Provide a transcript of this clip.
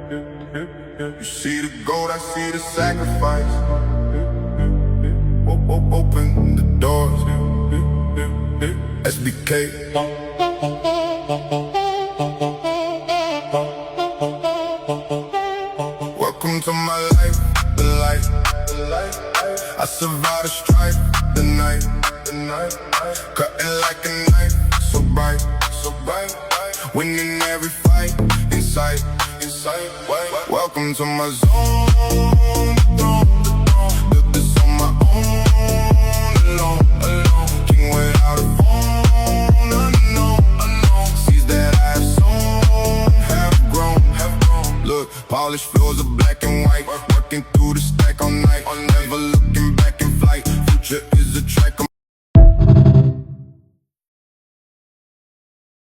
You see the gold, I see the sacrifice. Open the doors. SBK. Welcome to my life, the light. I survived the strife, the night. Cutting like a knife, so bright. Winning every fight, inside. Welcome to my zone, built this on my own, alone. King without a phone, unknown. Seas that I have sown, have grown. Look, polished floors of black and white, working through the